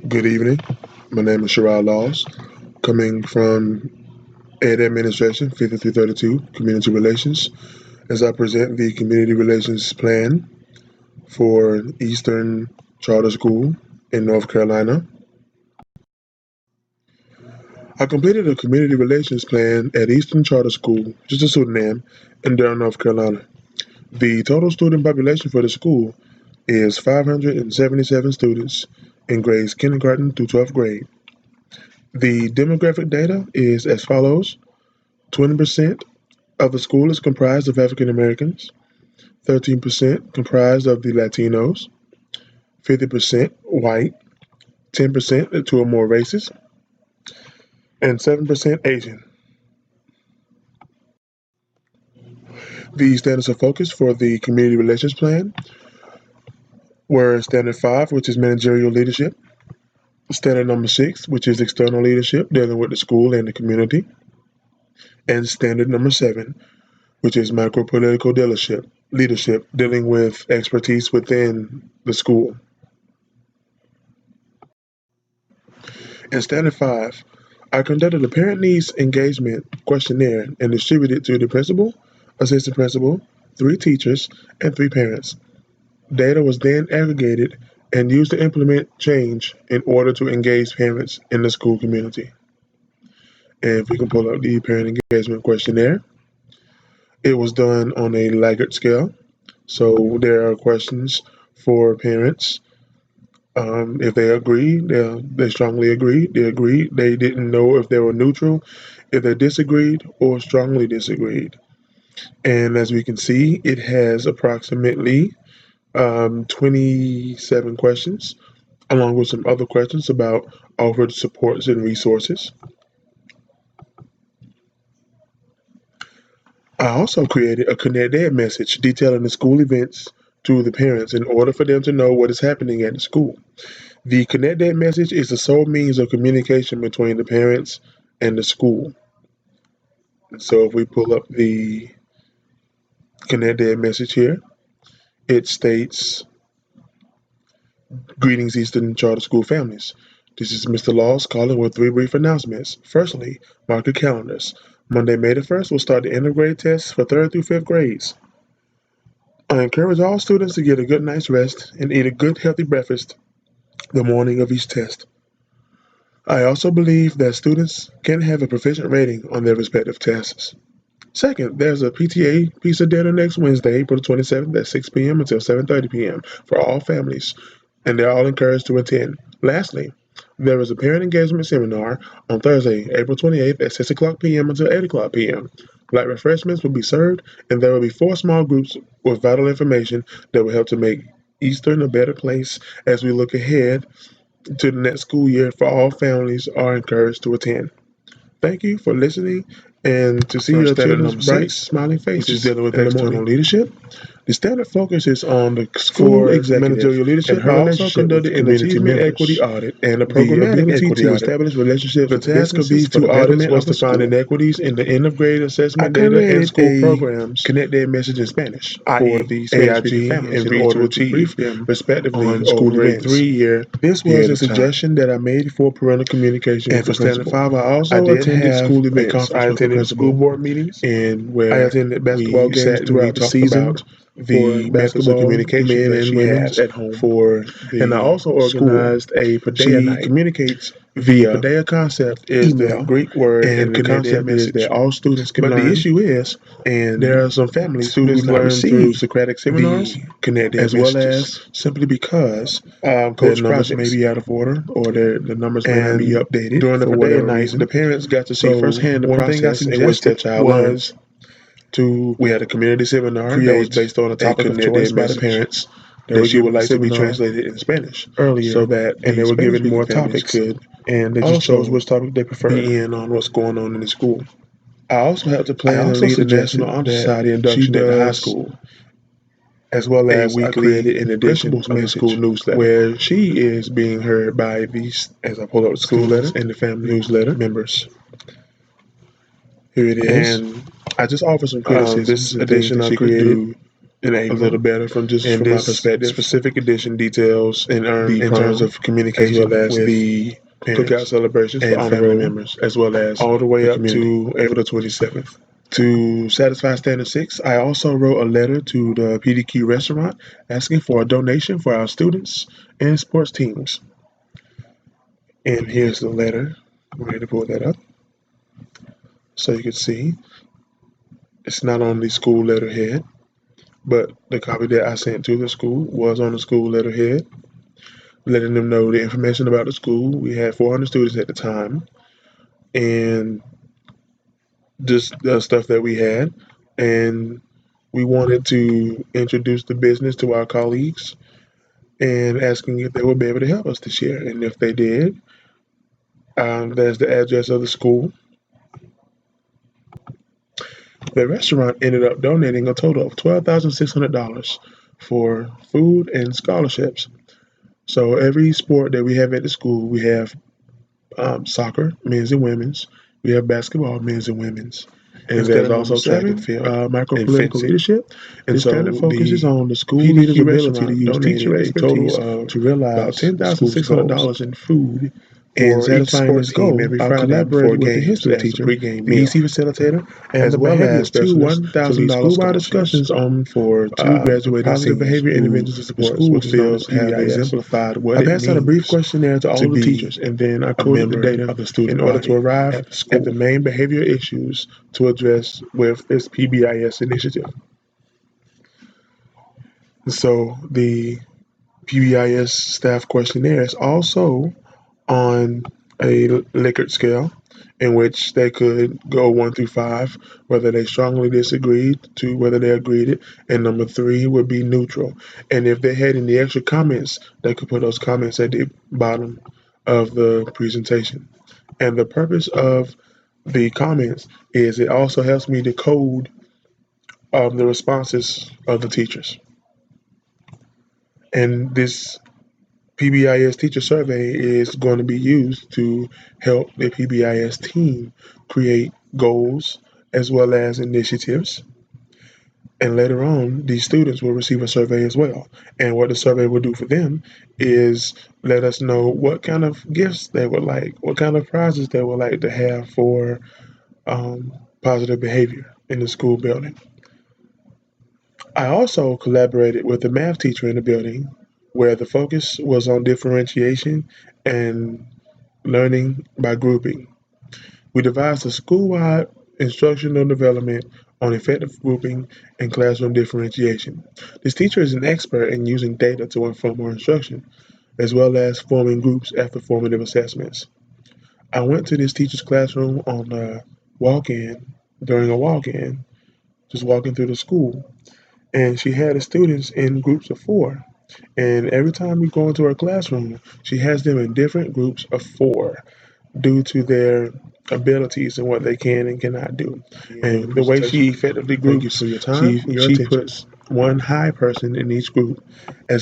Good evening. My name is Sherrod, coming from EDAM Administration 5332 Community Relations, as I present the Community Relations Plan for Eastern Charter School in North Carolina. I completed a Community Relations Plan at Eastern Charter School, just a pseudonym, in Durham, North Carolina. The total student population for the school is 577 students in grades kindergarten through 12th grade. The demographic data is as follows: 20% of the school is comprised of African Americans, 13% comprised of the Latinos, 50% white, 10% two or more races, and 7% Asian. The standards of focus for the Community Relations Plan were Standard 5, which is managerial leadership, Standard number 6, which is external leadership, dealing with the school and the community, and Standard number 7, which is micro-political leadership, dealing with expertise within the school. In Standard 5, I conducted a parent needs engagement questionnaire and distributed it to the principal, assistant principal, 3 teachers, and 3 parents. Data was then aggregated and used to implement change in order to engage parents in the school community. And if we can pull up the parent engagement questionnaire, it was done on a Likert scale. So there are questions for parents. If they agree, they strongly agreed. They agreed. They didn't know if they were neutral, if they disagreed, or strongly disagreed. And as we can see, it has approximately 27 questions, along with some other questions about offered supports and resources. I also created a Connect Ed message detailing the school events to the parents in order for them to know what is happening at the school. The Connect Ed message is the sole means of communication between the parents and the school. And so if we pull up the Connect Ed message here, it states, "Greetings, Eastern Charter School families. This is Mr. Laws calling with 3 brief announcements. Firstly, mark your calendars. Monday, May the 1st, we'll start the end of grade tests for 3rd through 5th grades. I encourage all students to get a good night's rest and eat a good, healthy breakfast the morning of each test. I also believe that students can have a proficient rating on their respective tests. Second, there's a PTA pizza dinner next Wednesday, April 27th at 6 p.m. until 7:30 p.m. for all families, and they're all encouraged to attend. Lastly, there is a parent engagement seminar on Thursday, April 28th at 6 o'clock p.m. until 8 o'clock p.m. Light refreshments will be served, and there will be 4 small groups with vital information that will help to make Eastern a better place as we look ahead to the next school year. For all families are encouraged to attend. Thank you for listening, and to see your children's bright, smiling faces dealing with external leadership. The standard focus is on the school executive managerial leadership, and her also conducted an achievement equity audit and a programmatic equity to establish relationships. The task of these 2 audits was to find inequities in the end of grade assessment data and school programs. Connect their message in Spanish for the AIG families in order to brief them respectively on school grade 3-year. This was a suggestion that I made for parental communication. And for Standard 5, I also attended school events. I attended school board meetings, and where I attended basketball games throughout the season. The basketball communication men and women at home for the and I also organized a Padea night. Communicates via Padea concept is email, the Greek word, and the concept is that all students can learn. But the issue is, and there are some families students who learn through Socratic seminars, as well as simply because their numbers may be out of order or the numbers may not be updated. During the Padea night, the parents got to see firsthand the process in which their child was. We had a community seminar that was based on a topic of choice by the parents that she would like to be translated in Spanish earlier, so that and they were given more topics and they just chose which topic they preferred. Be in on what's going on in the school. I also helped to plan and lead the National Honor Society induction at the high school, as well as I created an edition of the school newsletter where she is being heard by these, as I pull up the school letter and the family newsletter members. Here it is. And I just offer some criticism. This edition I created in April, a little better from my perspective. Specific edition details in terms of communication, as well as the cookout celebrations for honor family members, as well as all the way up to April the 27th. To satisfy Standard 6, I also wrote a letter to the PDQ restaurant asking for a donation for our students and sports teams. And here's the letter. I'm ready to pull that up so you can see. It's not on the school letterhead, but the copy that I sent to the school was on the school letterhead, letting them know the information about the school. We had 400 students at the time, and just the stuff that we had. And we wanted to introduce the business to our colleagues and asking if they would be able to help us this year. And if they did, there's the address of the school. The restaurant ended up donating a total of $12,600 for food and scholarships. So every sport that we have at the school, we have soccer, men's and women's. We have basketball, men's and women's. And there's also track and field, micro-political leadership. And so the focus is on the school leader's ability to use teacher expertise to realize about $10,600 in food and satisfying this goal. Every Friday before with the history teacher, the EC facilitator, and the behavior specialist. So these school-wide discussions on for two graduating positive behavior interventions and supports, which feels have exemplified what it means. I passed out a brief questionnaire to all of the teachers, and then I quoted the data of the student in order to arrive at the main behavior issues to address with this PBIS initiative. So the PBIS staff questionnaire is also on a Likert scale in which they could go 1 through 5, whether they strongly disagreed, to whether they agreed it, and number 3 would be neutral. And if they had any extra comments, they could put those comments at the bottom of the presentation. And the purpose of the comments is it also helps me decode the responses of the teachers. And this PBIS teacher survey is going to be used to help the PBIS team create goals as well as initiatives. And later on, these students will receive a survey as well. And what the survey will do for them is let us know what kind of gifts they would like, what kind of prizes they would like to have for positive behavior in the school building. I also collaborated with the math teacher in the building where the focus was on differentiation and learning by grouping. We devised a school-wide instructional development on effective grouping and classroom differentiation. This teacher is an expert in using data to inform our instruction, as well as forming groups after formative assessments. I went to this teacher's classroom on a during a walk-in, just walking through the school, and she had the students in groups of 4. And every time we go into her classroom, she has them in different groups of 4 due to their abilities and what they can and cannot do. And the way she effectively groups, she puts one high person in each group as